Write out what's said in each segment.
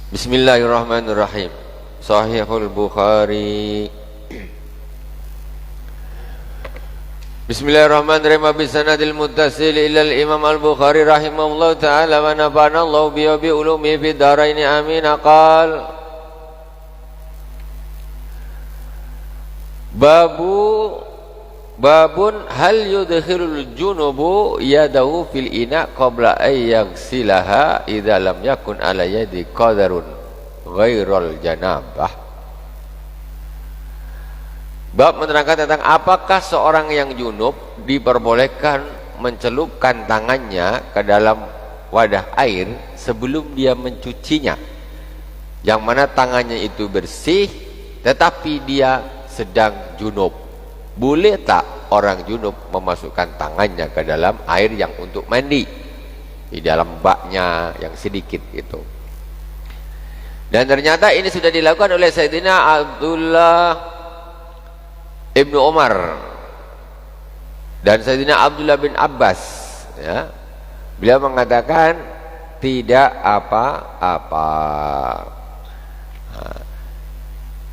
Bismillahirrahmanirrahim. Sahihul Bukhari. Bismillahirrahmanirrahim. Bisanadil muttasil ilal Imam Al-Bukhari rahimahullah ta'ala wa nafa'ana Allah bi ulumi fid dharain amin. Qal Babun hal yudkhilul junubu yadahu fil ina qabla ay yaghsilaha idza lam yakun ala yadi qadarun ghairal janabah. Bab menerangkan tentang apakah seorang yang junub diperbolehkan mencelupkan tangannya ke dalam wadah air sebelum dia mencucinya, yang mana tangannya itu bersih tetapi dia sedang junub. Boleh tak orang junub memasukkan tangannya ke dalam air yang untuk mandi di dalam baknya yang sedikit itu? Dan ternyata ini sudah dilakukan oleh Sayyidina Abdullah Ibnu Umar dan Sayyidina Abdullah bin Abbas, ya. Beliau mengatakan tidak apa-apa.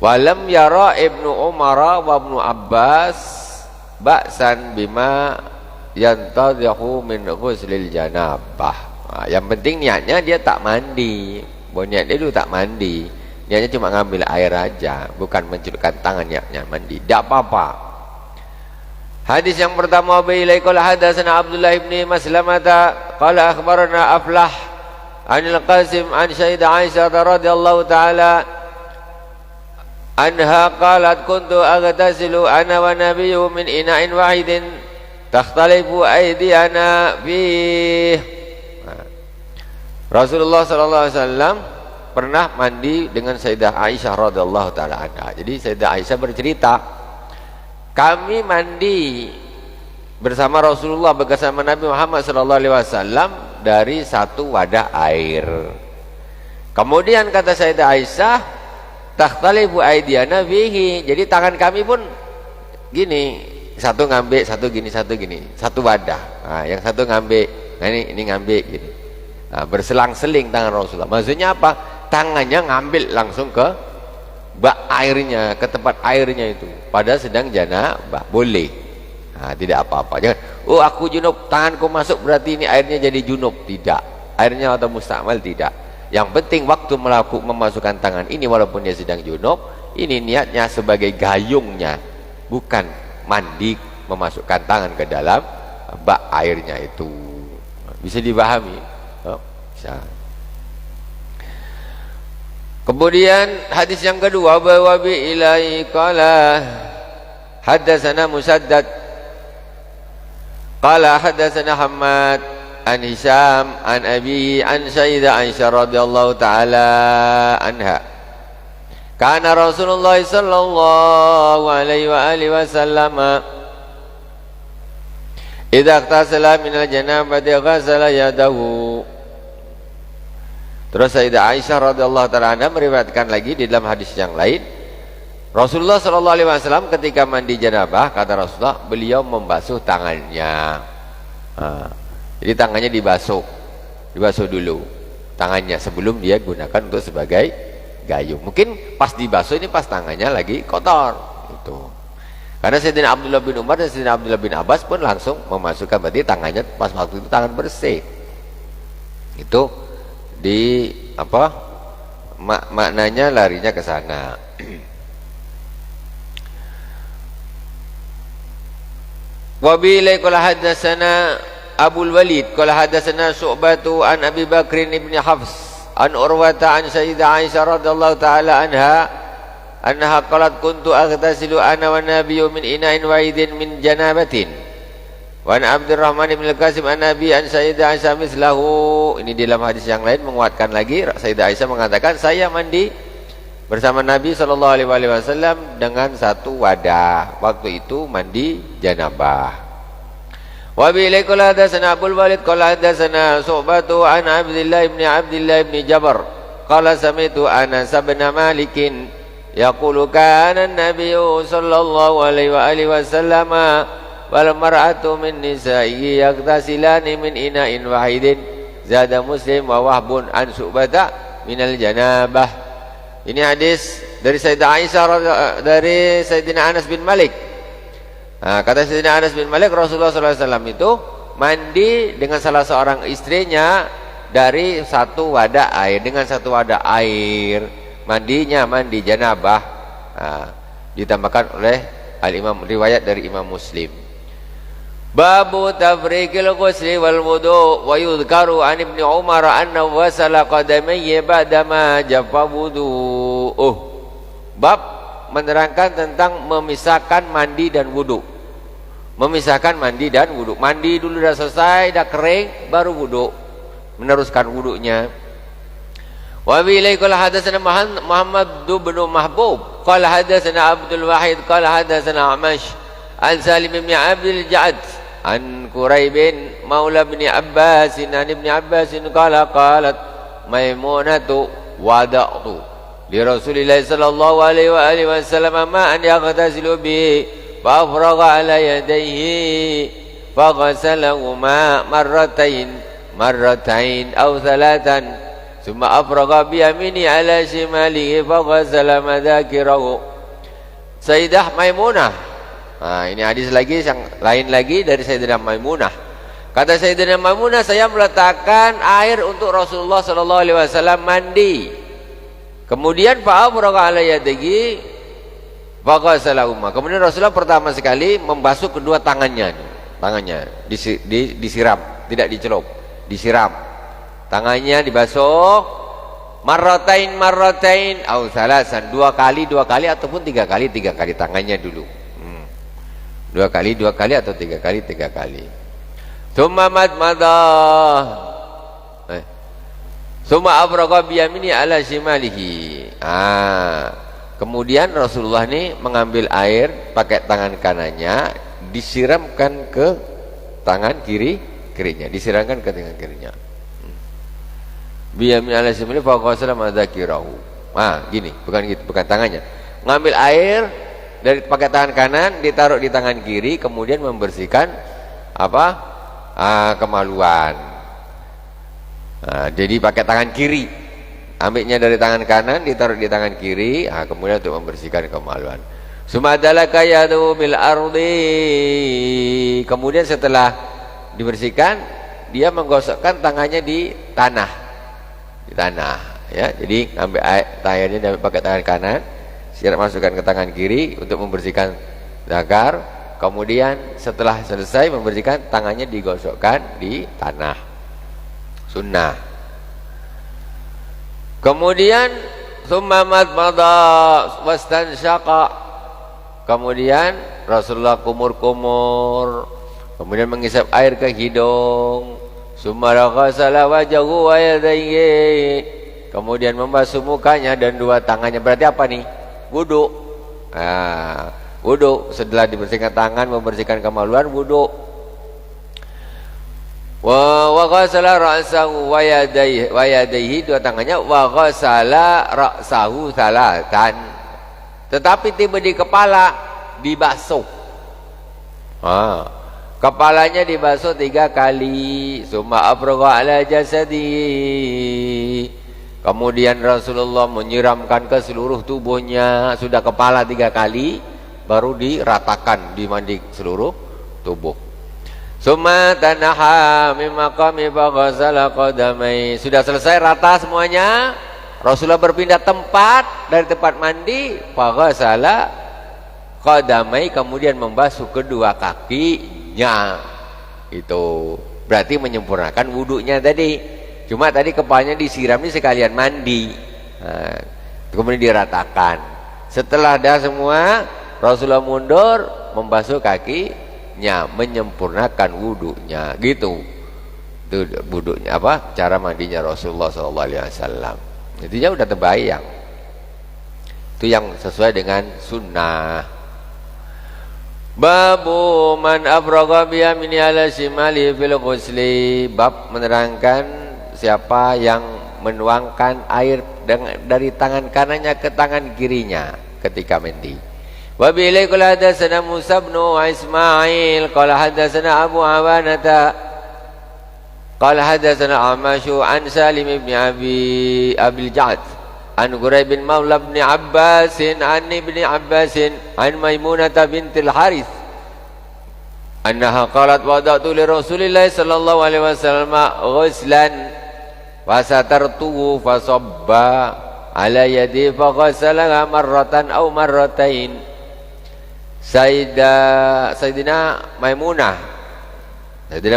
Walam yara Ibnu Umar wa Ibnu Abbas ba'san bima yantadhihu min ghuslil janabah. Yang penting niatnya dia tak mandi. Niat dia dulu tak mandi. Niatnya cuma ngambil air aja, bukan mencelupkan tangan niatnya mandi. Tak apa-apa. Hadis yang pertama, bilai qala hadatsana Abdullah ibn Maslamata qala akhbarana Aflah anil Qasim an Sayyidah Aisyah radhiyallahu taala anha qalat kuntu aghtasilu ana wa nabiyyu min ina'in wahidin takhtalifu aydiyana fih. Rasulullah sallallahu alaihi wasallam pernah mandi dengan Sayyidah Aisyah radhiyallahu taala anha. Jadi Sayyidah Aisyah bercerita, kami mandi bersama Rasulullah, bersama Nabi Muhammad sallallahu alaihi wasallam dari satu wadah air. Kemudian kata Sayyidah Aisyah, takhtalifu aydiyana fihi. Jadi tangan kami pun gini, satu ngambil, satu gini, satu gini, satu wadah. Nah, yang satu ngambil, nah ini ngambil gini. Nah, berselang-seling tangan Rasulullah. Maksudnya apa? Tangannya ngambil langsung ke bak airnya, ke tempat airnya itu. Padahal sedang janabah, boleh. Nah, tidak apa-apa. Jangan, oh aku junub, tanganku masuk berarti ini airnya jadi junub. Tidak. Airnya atau mustakmal, tidak. Yang penting waktu memasukkan tangan ini walaupun dia sedang junub, ini niatnya sebagai gayungnya, bukan mandi memasukkan tangan ke dalam bak airnya itu. Bisa dipahami? Oh, bisa. Kemudian hadis yang kedua, bahwa bi ilai qala hadatsana Musaddad qala hadatsana Hammad an Hisham an Abi an Sayyidah Aisyah radhiyallahu taala anha kana Rasulullah sallallahu alaihi wa alihi wasallam idza ightasala min al-janabati ghasala yadahu. Terus Sayyidah Aisyah radhiyallahu taala anha meriwayatkan lagi di dalam hadis yang lain, Rasulullah sallallahu alaihi wasallam ketika mandi janabah, kata Rasulullah, beliau membasuh tangannya. Jadi tangannya dibasuh dulu tangannya sebelum dia gunakan untuk sebagai gayung. Mungkin pas dibasuh ini pas tangannya lagi kotor itu. Karena Sayyidina Abdullah bin Umar dan Sayyidina Abdullah bin Abbas pun langsung memasukkan berarti tangannya pas waktu itu tangan bersih. Itu di apa? Maknanya larinya ke sana. Wa bi qala hadatsana Abul Walid qala hadatsana Syu'batu an Abi Bakr ibn Hafs an Urwata an Sayyidah Aisyah radhiyallahu taala anha qalat kuntu aghtasilu ana wa nabiyyu min ina'in wahidin min janabatin wa an Abdurrahman ibn al-Qasim an Nabi an Sayyidah Aisyah mislahu. Ini dalam hadis yang lain menguatkan lagi, Sayyidah Aisyah mengatakan saya mandi bersama Nabi sallallahu alaihi wasallam dengan satu wadah, waktu itu mandi janabah. Wa bi qala hadatsana Abul Walid qala hadatsana Syu'batu an Abdullah ibn Jabr qala sami'tu Anas bin Malik yaqulu kana an-nabiyyu sallallahu alaihi wasallam wal mar'atu min nisa'ihi yaghtasilani min ina'in wahidin. Zada Muslim wa Wahbun an Syu'bata minal janabah. Ini hadis dari Sayyidah Aisyah dari Sayyidina Anas bin Malik. Nah, kata Sayyidina Anas bin Malik, Rasulullah SAW itu mandi dengan salah seorang istrinya dari satu wadah air, dengan satu wadah air. Mandinya mandi janabah. Nah, ditambahkan oleh Al-Imam, riwayat dari Imam Muslim. Babu tafriqil ghusli wal wudu wa yudhkaru an Ibnu Umar annahu wasala qadamayhi ba'dama jaffa wudu'uh. Bab menerangkan tentang memisahkan mandi dan wudu. Memisahkan mandi dan wudu. Mandi dulu dah selesai, dah kering, baru wudu. Meneruskan wudunya. Wa bihi qala hadatsana Muhammad bin Mahbub qala hadatsana Abdul Wahid qala hadatsana Amash an Salim bin Abdul Ja'ad an Quraib maula bin Abbas an Ibn Abbas qala qalat Maimunatu wada'tu li Rasulillah sallallahu alaihi wa alihi wasallam ma an yaghtasilu bi fa afraga ala yadayhi fa ghasalahuma marratain aw thalathan thumma afraga bi yamini ala shimalihi fa ghasala madhakirahu. Sayyidah Maimunah. Nah, ini hadis lagi yang lain lagi dari Sayyidina Maimunah. Kata Sayyidina Maimunah, saya meletakkan air untuk Rasulullah sallallahu alaihi wasallam mandi. Kemudian fa'afraga ala yadihi faghasalahuma. Kemudian Rasulullah pertama sekali membasuh kedua tangannya. Tangannya disiram, tidak dicelup, disiram. Tangannya dibasuh marratain au salasan, dua kali ataupun tiga kali tangannya dulu. Dua kali atau tiga kali. Summa madmadah. Summa afraga bi yamini ala shimalihi. Kemudian Rasulullah ini mengambil air pakai tangan kanannya, disiramkan ke tangan kirinya, disiramkan ke tangan kirinya. Bi yamini ala shimalihi fa ghasala madzakirahu. Gini, bukan tangannya. Ngambil air dari pakai tangan kanan, ditaruh di tangan kiri, kemudian membersihkan kemaluan. Jadi pakai tangan kiri, ambilnya dari tangan kanan, ditaruh di tangan kiri, kemudian untuk membersihkan kemaluan. Sumadalaka yadu bil ardi. Kemudian setelah dibersihkan, dia menggosokkan tangannya di tanah, ya. Jadi ambil airnya pakai tangan kanan, masukkan ke tangan kiri untuk membersihkan zakar. Kemudian setelah selesai membersihkan, tangannya digosokkan di tanah, sunnah. Kemudian summa madmada wastanshaqa. Kemudian Rasulullah kumur-kumur, kemudian menghisap air ke hidung. Summa ghasala wajhahu wa yadayhi. Kemudian membasuh mukanya dan dua tangannya. Berarti apa nih? Wudu. Wudu setelah dibersihkan tangan, membersihkan kemaluan, wudu. Wa ghasala ra'sahu wa yadayhi, dua tangannya. Wa ghasala ra'sahu salatan. Tetapi tiba di kepala dibasuh. Kepalanya dibasuh 3 kali. Summa afraga ala jasadihi. Kemudian Rasulullah menyiramkan ke seluruh tubuhnya. Sudah kepala 3 kali, baru diratakan, dimandi seluruh tubuh. Summa tanaha min maqami fa ghasala qadamai. Sudah selesai rata semuanya, Rasulullah berpindah tempat dari tempat mandi, fa ghasala qadamai, kemudian membasuh kedua kakinya. Itu berarti menyempurnakan wudunya tadi. Cuma tadi kepalanya disiram ini sekalian mandi. Kemudian diratakan. Setelah dah semua, Rasulullah mundur, membasuh kakinya, menyempurnakan wudunya. Gitu. Itu wudunya cara mandinya Rasulullah SAW. Intinya udah terbayang. Itu yang sesuai dengan sunnah. Babu man afraga bi yamini ala shimali fil ghusli. Bab menerangkan siapa yang menuangkan air dari tangan kanannya ke tangan kirinya ketika mandi. Wa bi qala hadatsana Musa bin Ismail qala hadatsana Abu Awanata Qala hadatsana Amasyu an Salim ibn Abil Ja'd an Quraib bin Maula bin Abbas an ibni Abbas an Maimunah bintil Harith annaha qalat wada'tu li Rasulillah sallallahu alaihi wasallam ghuslan fasatartuhu fasabba ala yadi faghasalaha marratan aw marratain. Sayyidina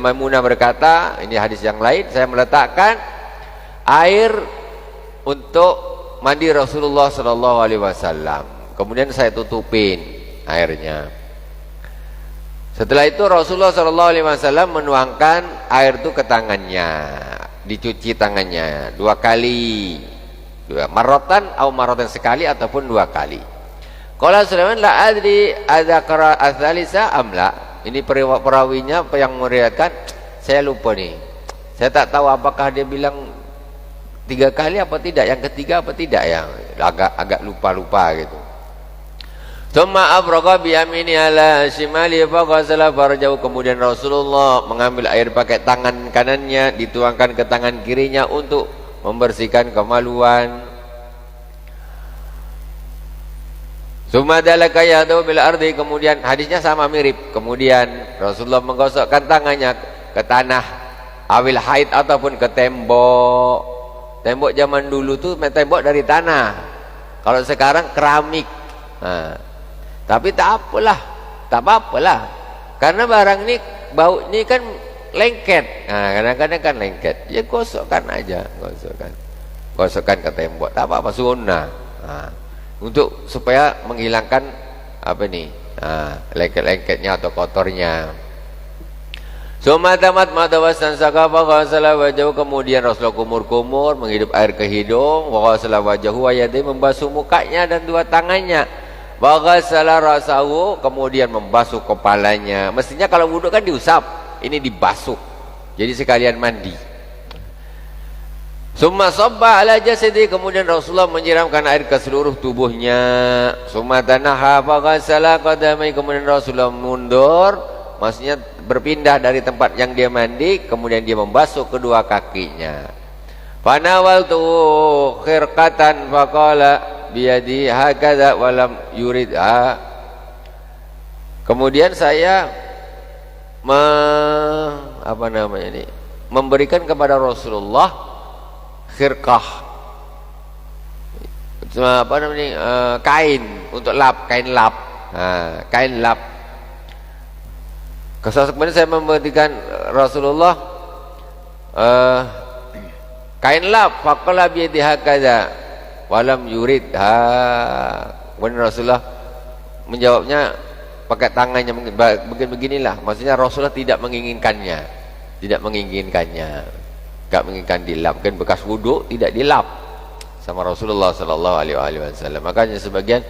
Maimunah berkata, ini hadis yang lain, saya meletakkan air untuk mandi Rasulullah sallallahu alaihi wasallam. Kemudian saya tutupin airnya. Setelah itu Rasulullah sallallahu alaihi wasallam menuangkan air itu ke tangannya, dicuci tangannya 2 kali. Marratan atau marratan sekali ataupun 2 kali. Qala Sulaiman la adri adzakara ats-tsalisa am la. Ini perawinya yang meriwayatkan, saya lupa nih. Saya tak tahu apakah dia bilang 3 kali apa tidak, yang ketiga apa tidak ya. Agak lupa gitu. Tsumma afraga bi yamini ala shimali faghasala farjahu. Kemudian Rasulullah mengambil air pakai tangan kanannya, dituangkan ke tangan kirinya untuk membersihkan kemaluan. Tsumma dalaka yadahu bil ardi. Kemudian hadisnya sama mirip. Kemudian Rasulullah menggosokkan tangannya ke tanah, awil haid ataupun ke tembok. Tembok zaman dulu tuh tembok dari tanah. Kalau sekarang keramik. Nah, tapi tak apalah, karena barang ini bau ini kan lengket. Nah, kadang-kadang kan lengket, ya gosokkan aja, gosokkan ke tembok, tak apa-apa, sunnah. Nah, untuk supaya menghilangkan apa nih, lengket-lengketnya atau kotornya. Sumatamat matawasan sakafa ghasala wajhu. Kemudian Rasulullah kumur-kumur menghidup air ke hidung, wa ghasala wajhu wa yadayhi, membasuh mukanya dan 2 tangannya. Wa ghasala rasahu, kemudian membasuh kepalanya. Mestinya kalau wudhu kan diusap, ini dibasuh. Jadi sekalian mandi. Summa sabba ala jasadi. Kemudian Rasulullah menyiramkan air ke seluruh tubuhnya. Summa tanaha fa ghasala qadamai. Kemudian Rasulullah mundur, maksudnya berpindah dari tempat yang dia mandi, kemudian dia membasuh kedua kakinya. Fanawaltu khirqatan faqala biyadi hakadha walam yuridha. Kemudian saya memberikan kepada Rasulullah khirqah, kain untuk lap, kain lap. Nah, kain lap. Kemudian saya memberikan Rasulullah kain lap, faqala biyadi hakadha walam yurid. Kemudian Rasulullah menjawabnya pakai tangannya, mungkin beginilah, maksudnya Rasulullah tidak menginginkannya, enggak menginginkan dilap. Mungkin bekas wudhu tidak dilap sama Rasulullah sallallahu alaihi wasallam. Makanya sebagian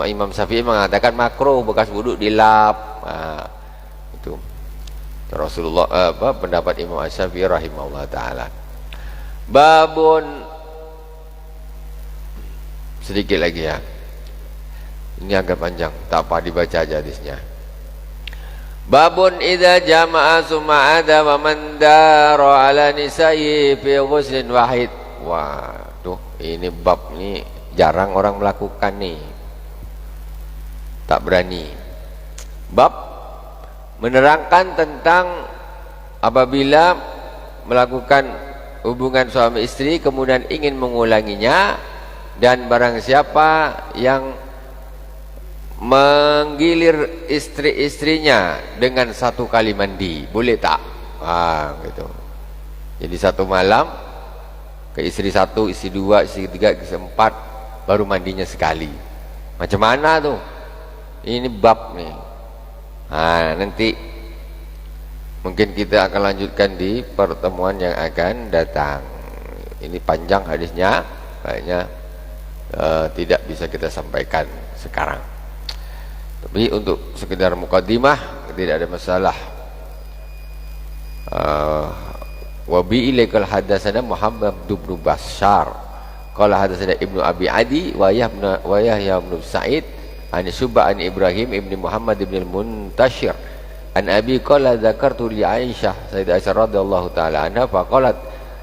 Imam Syafi'i mengatakan makruh bekas wudhu dilap. Itu Rasulullah, pendapat Imam Syafi'i rahimahullah taala. Babun, sedikit lagi ya, ini agak panjang, tak apa, dibaca aja hadisnya. Babun idza jama'a summa ada wa man dara ala nisa'i fi ghuslin wahid. Waduh, ini bab ini jarang orang melakukan nih, tak berani. Bab menerangkan tentang apabila melakukan hubungan suami istri kemudian ingin mengulanginya, dan barang siapa yang menggilir istri-istrinya dengan 1 kali mandi, boleh tak? Gitu. Jadi 1 malam ke istri 1, istri 2, istri 3, istri 4, baru mandinya sekali. Macam mana tuh? Ini bab nih. Nanti mungkin kita akan lanjutkan di pertemuan yang akan datang. Ini panjang hadisnya, kayaknya tidak bisa kita sampaikan sekarang. Tapi untuk sekedar mukaddimah tidak ada masalah. Wa bi ilaikal hadatsana Muhammad bin Bashar qala hadatsana Ibnu Abi Adi wa Yahya bin Sa'id an Syu'bah an Ibrahim ibni Muhammad ibn al-Muntashir An Abi qala dzakartu li Aisyah Sayyidah Aisyah radhiyallahu taala anha faqalat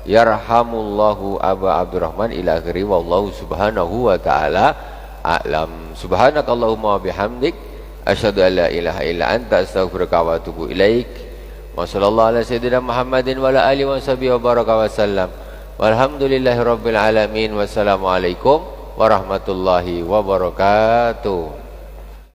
yarhamullahu Aba Abdurrahman ila akhiri wallahu subhanahu wa ta'ala a'lam. Subhanakallahumma wa bihamdik asyhadu an la ilaha illa anta astaghfiruka wa atubu ilaik. Wa sallallahu ala sayyidina Muhammadin wa ala alihi wa sahbihi wa baraka wa sallam. Walhamdulillahi rabbil alamin. Wassalamualaikum warahmatullahi wabarakatuh.